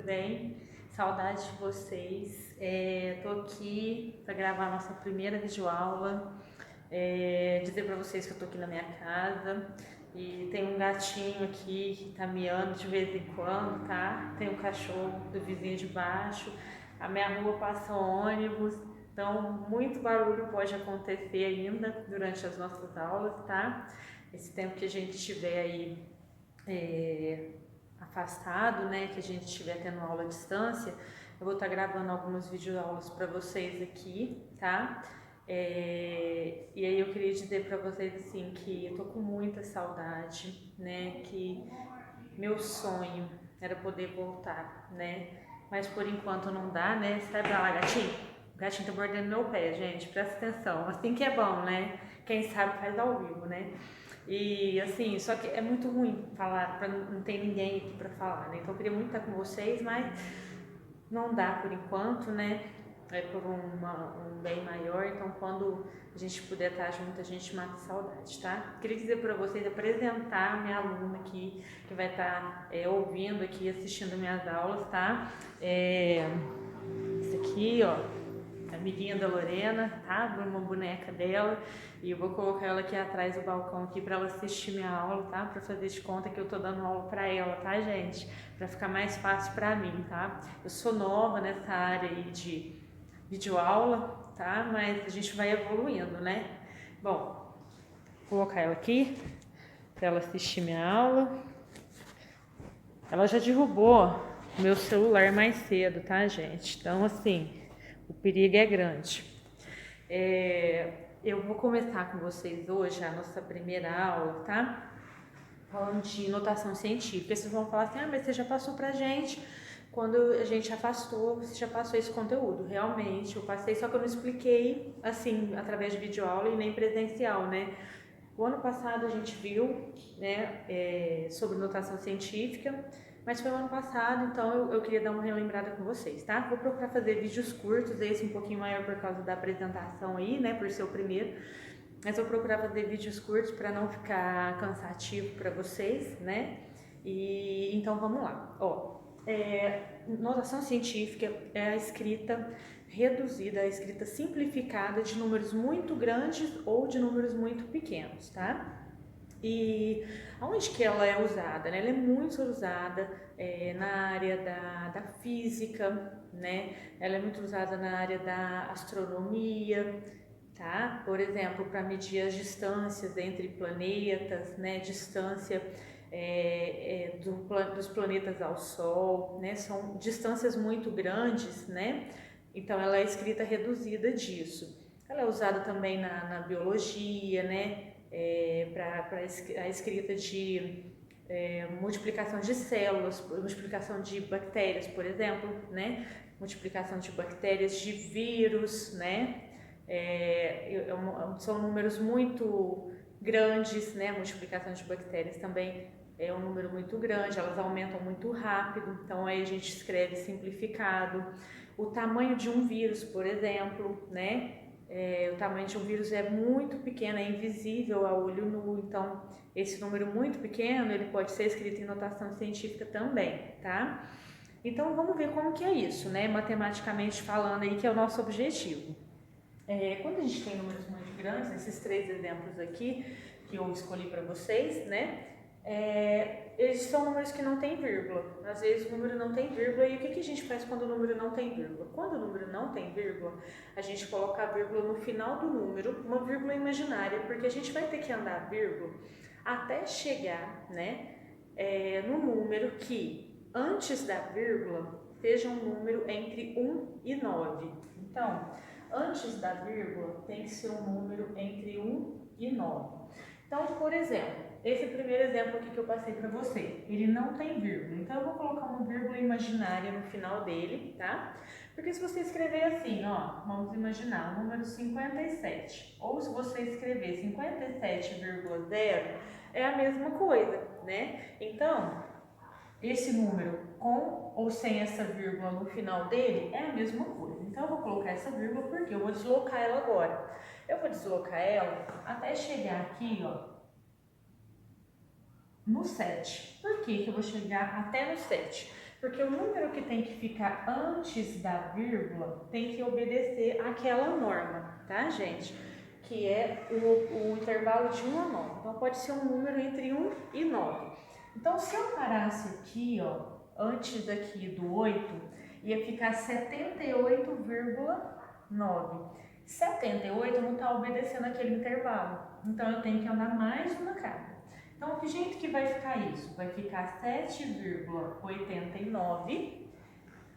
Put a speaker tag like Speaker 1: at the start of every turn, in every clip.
Speaker 1: bem? Saudade de vocês. Tô aqui para gravar a nossa primeira videoaula. Dizer para vocês que eu tô aqui na minha casa e tem um gatinho aqui que tá miando de vez em quando, tá? Tem um cachorro do vizinho de baixo. A minha rua passa ônibus, então muito barulho pode acontecer ainda durante as nossas aulas, tá? Esse tempo que a gente estiver aí afastado, né, que a gente estiver tendo aula à distância, eu vou estar gravando algumas videoaulas para vocês aqui, tá? E aí eu queria dizer para vocês assim que eu tô com muita saudade, né, que meu sonho era poder voltar, né, mas por enquanto não dá, né? Sai pra lá, gatinho. O gatinho tá mordendo meu pé, gente, presta atenção, assim que é bom, né? Quem sabe faz ao vivo, né? E assim, só que é muito ruim falar, não tem ninguém aqui pra falar, né? Então eu queria muito estar com vocês, mas não dá por enquanto, né? É por um bem maior, então quando a gente puder estar junto, a gente mata a saudade, tá? Queria dizer para vocês, apresentar a minha aluna aqui, que vai estar ouvindo aqui, assistindo minhas aulas, tá? Isso aqui, ó, a amiguinha da Lorena, tá? Uma boneca dela. E eu vou colocar ela aqui atrás do balcão aqui para ela assistir minha aula, tá? Para fazer de conta que eu tô dando aula para ela, tá, gente? Para ficar mais fácil para mim, tá? Eu sou nova nessa área aí de videoaula, tá? Mas a gente vai evoluindo, né? Bom, vou colocar ela aqui para ela assistir minha aula. Ela já derrubou meu celular mais cedo, tá, gente? Então, assim, o perigo é grande. Eu vou começar com vocês hoje a nossa primeira aula, tá? Falando de notação científica. Vocês vão falar assim, mas você já passou pra gente quando a gente afastou, você já passou esse conteúdo. Realmente, eu passei, só que eu não expliquei, assim, através de videoaula e nem presencial, né? O ano passado a gente viu, né, sobre notação científica, mas foi o ano passado, então eu queria dar uma relembrada com vocês, tá? Vou procurar fazer vídeos curtos, esse um pouquinho maior por causa da apresentação aí, né, por ser o primeiro, mas vou procurar fazer vídeos curtos para não ficar cansativo para vocês, né? E então vamos lá. Notação científica é a escrita reduzida, a escrita simplificada de números muito grandes ou de números muito pequenos, tá? E aonde que ela é usada? Né? Ela é muito usada na área da física, né? Ela é muito usada na área da astronomia, tá? Por exemplo, para medir as distâncias entre planetas, né? Distância dos planetas ao Sol, né? São distâncias muito grandes, né? Então ela é escrita reduzida disso. Ela é usada também na biologia, né? Para a escrita de multiplicação de células, multiplicação de bactérias, por exemplo, né? Multiplicação de bactérias, de vírus, né? São números muito grandes, né? Multiplicação de bactérias também é um número muito grande, elas aumentam muito rápido, então aí a gente escreve simplificado. O tamanho de um vírus, por exemplo, né? O tamanho de um vírus é muito pequeno, é invisível a olho nu, então esse número muito pequeno, ele pode ser escrito em notação científica também, tá? Então vamos ver como que é isso, né? Matematicamente falando aí, que é o nosso objetivo. Quando a gente tem números muito grandes, esses três exemplos aqui que eu escolhi para vocês, né? Eles são números que não tem vírgula. Às vezes o número não tem vírgula. E o que a gente faz quando o número não tem vírgula? Quando o número não tem vírgula, a gente coloca a vírgula no final do número, uma vírgula imaginária, porque a gente vai ter que andar a vírgula até chegar, né, no número que antes da vírgula seja um número entre 1 e 9. Então, antes da vírgula tem que ser um número entre 1 e 9. Então, por exemplo, esse primeiro exemplo aqui que eu passei para você, ele não tem vírgula, então eu vou colocar uma vírgula imaginária no final dele, tá? Porque se você escrever assim, ó, vamos imaginar o número 57, ou se você escrever 57,0, é a mesma coisa, né? Então, esse número com ou sem essa vírgula no final dele é a mesma coisa. Então eu vou colocar essa vírgula porque eu vou deslocar ela agora. Eu vou deslocar ela até chegar aqui, ó, no 7. Por que eu vou chegar até no 7? Porque o número que tem que ficar antes da vírgula tem que obedecer àquela norma, tá, gente? Que é o intervalo de 1 a 9. Então, pode ser um número entre 1 e 9. Então, se eu parasse aqui, ó, antes daqui do 8, ia ficar 78,9. 78 não está obedecendo aquele intervalo. Então, eu tenho que andar mais uma casa. Então, que jeito que vai ficar isso? Vai ficar 7,89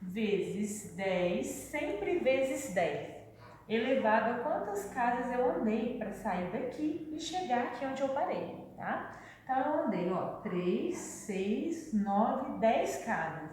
Speaker 1: vezes 10, sempre vezes 10, elevado a quantas casas eu andei para sair daqui e chegar aqui onde eu parei, tá? Então, eu andei, ó, 3, 6, 9, 10 casas.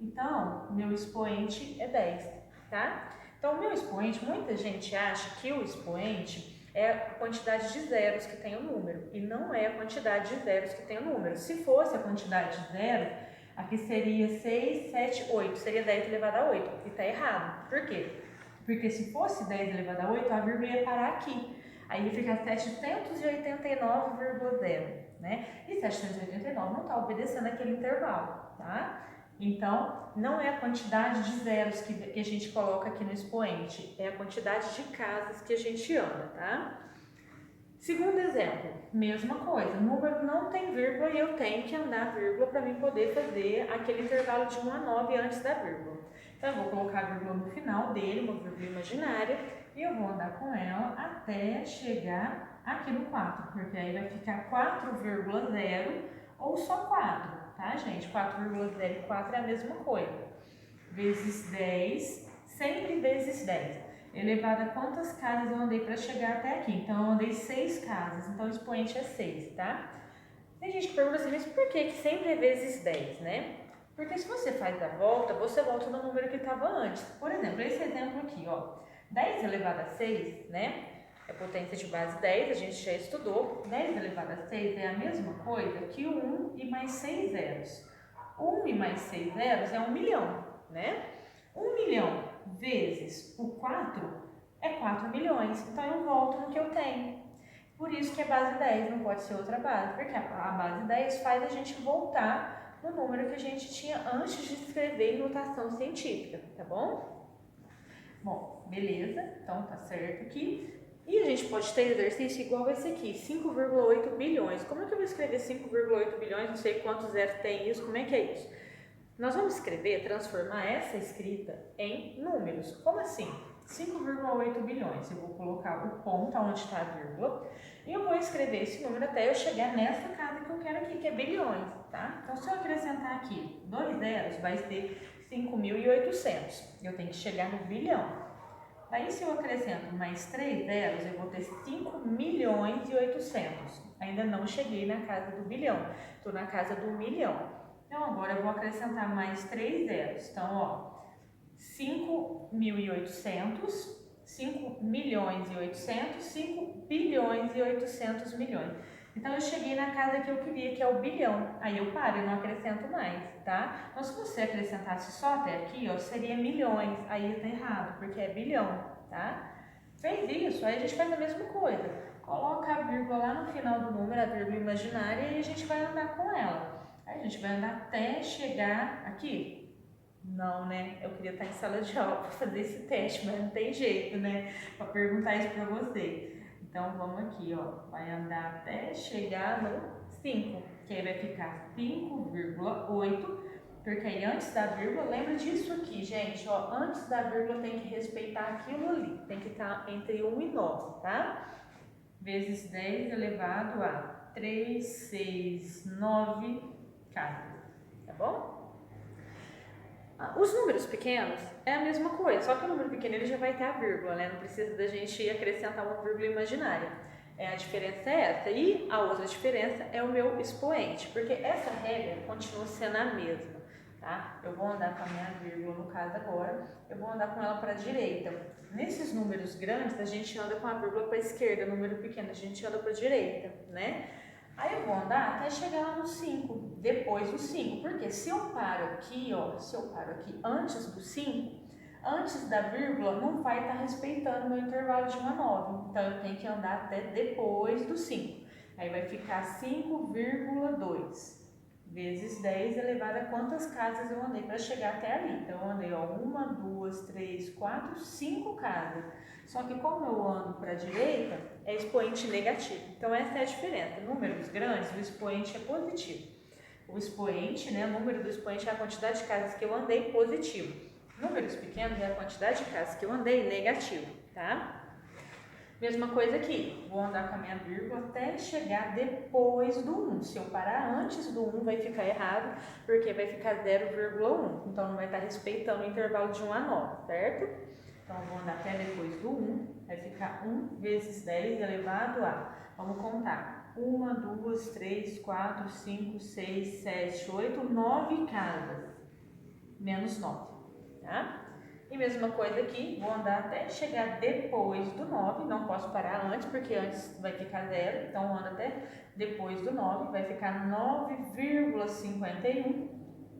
Speaker 1: Então, meu expoente é 10, tá? Então, o meu expoente, muita gente acha que o expoente é a quantidade de zeros que tem o número, e não é a quantidade de zeros que tem o número. Se fosse a quantidade de zeros, aqui seria 6, 7, 8, seria 10 elevado a 8, e está errado. Por quê? Porque se fosse 10 elevado a 8, a vírgula ia parar aqui, aí ia ficar 789,0, né? E 789 não está obedecendo aquele intervalo, tá? Então, não é a quantidade de zeros que a gente coloca aqui no expoente, é a quantidade de casas que a gente anda, tá? Segundo exemplo, mesma coisa, o número não tem vírgula e eu tenho que andar a vírgula para mim poder fazer aquele intervalo de 1 a 9 antes da vírgula. Então, eu vou colocar a vírgula no final dele, uma vírgula imaginária, e eu vou andar com ela até chegar aqui no 4, porque aí vai ficar 4,0 ou só 4. Tá, gente? 4,04 é a mesma coisa. Vezes 10, sempre vezes 10. Elevado a quantas casas eu andei para chegar até aqui? Então, eu andei 6 casas. Então, o expoente é 6, tá? Tem gente que pergunta assim, mas por que sempre é vezes 10, né? Porque se você faz a volta, você volta no número que estava antes. Por exemplo, esse exemplo aqui, ó. 10 elevado a 6, né? É potência de base 10, a gente já estudou. 10 elevado a 6 é a mesma coisa que o 1 e mais 6 zeros. 1 e mais 6 zeros é 1 milhão, né? 1 milhão vezes o 4 é 4 milhões. Então, eu volto no que eu tenho. Por isso que a base 10 não pode ser outra base, porque a base 10 faz a gente voltar no número que a gente tinha antes de escrever em notação científica, tá bom? Bom, beleza, então tá certo aqui. E a gente pode ter exercício igual esse aqui, 5,8 bilhões. Como é que eu vou escrever 5,8 bilhões? Não sei quantos zeros tem isso, como é que é isso? Nós vamos escrever, transformar essa escrita em números. Como assim? 5,8 bilhões. Eu vou colocar o ponto onde está a vírgula e eu vou escrever esse número até eu chegar nessa casa que eu quero aqui, que é bilhões, tá? Então, se eu acrescentar aqui 2 zeros, vai ser 5.800. Eu tenho que chegar no bilhão. Aí, se eu acrescento mais 3 zeros, eu vou ter 5.800.000. Ainda não cheguei na casa do bilhão, estou na casa do milhão. Então, agora eu vou acrescentar mais 3 zeros. Então, ó, 5.800, 5.800.000, 5.800.000.000. Então, eu cheguei na casa que eu queria, que é o bilhão. Aí eu paro e não acrescento mais, tá? Então, se você acrescentasse só até aqui, ó, seria milhões. Aí tá errado, porque é bilhão, tá? Fez isso, aí a gente faz a mesma coisa. Coloca a vírgula lá no final do número, a vírgula imaginária, e a gente vai andar com ela. Aí a gente vai andar até chegar aqui. Não, né? Eu queria estar em sala de aula para fazer esse teste, mas não tem jeito, né? Para perguntar isso para você. Então, vamos aqui, ó. Vai andar até chegar no 5, que aí vai ficar 5,8, porque aí antes da vírgula, lembra disso aqui, gente, ó. Antes da vírgula tem que respeitar aquilo ali. Tem que estar entre 1 e 9, tá? Vezes 10 elevado a 3, 6, 9 casas, tá bom? Os números pequenos é a mesma coisa, só que o número pequeno ele já vai ter a vírgula, né? Não precisa da gente acrescentar uma vírgula imaginária. A diferença é essa. E a outra diferença é o meu expoente, porque essa regra continua sendo a mesma, tá? Eu vou andar com a minha vírgula, no caso agora, eu vou andar com ela para a direita. Nesses números grandes, a gente anda com a vírgula para a esquerda, número pequeno, a gente anda para a direita, né? Aí eu vou andar até chegar lá no 5, depois do 5, porque se eu paro aqui, ó, se eu paro aqui antes do 5, antes da vírgula, não vai estar respeitando o meu intervalo de 1 a 9, então eu tenho que andar até depois do 5, aí vai ficar 5,2, vezes 10 elevado a quantas casas eu andei para chegar até ali. Então, eu andei, ó, 1, 2, 3, 4, 5 casas. Só que como eu ando para a direita, é expoente negativo. Então, essa é a diferença. Números grandes, o expoente é positivo. O expoente, né, o número do expoente é a quantidade de casas que eu andei positivo. Números pequenos é a quantidade de casas que eu andei negativo, tá? Mesma coisa aqui, vou andar com a minha vírgula até chegar depois do 1. Se eu parar antes do 1 vai ficar errado, porque vai ficar 0,1. Então não vai estar respeitando o intervalo de 1 a 9, certo? Então eu vou andar até depois do 1, vai ficar 1 vezes 10 elevado a, vamos contar, 1, 2, 3, 4, 5, 6, 7, 8, 9 casas, menos 9, tá? E mesma coisa aqui, vou andar até chegar depois do 9, não posso parar antes, porque antes vai ficar 0, então ando até depois do 9, vai ficar 9,51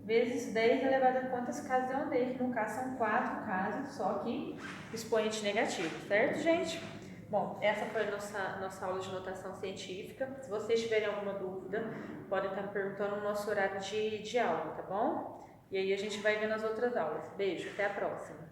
Speaker 1: vezes 10 elevado a quantas casas eu andei, que no caso são 4 casas, só que expoente negativo, certo, gente? Bom, essa foi a nossa aula de notação científica. Se vocês tiverem alguma dúvida, podem estar perguntando no nosso horário de aula, tá bom? E aí a gente vai ver nas outras aulas. Beijo, até a próxima!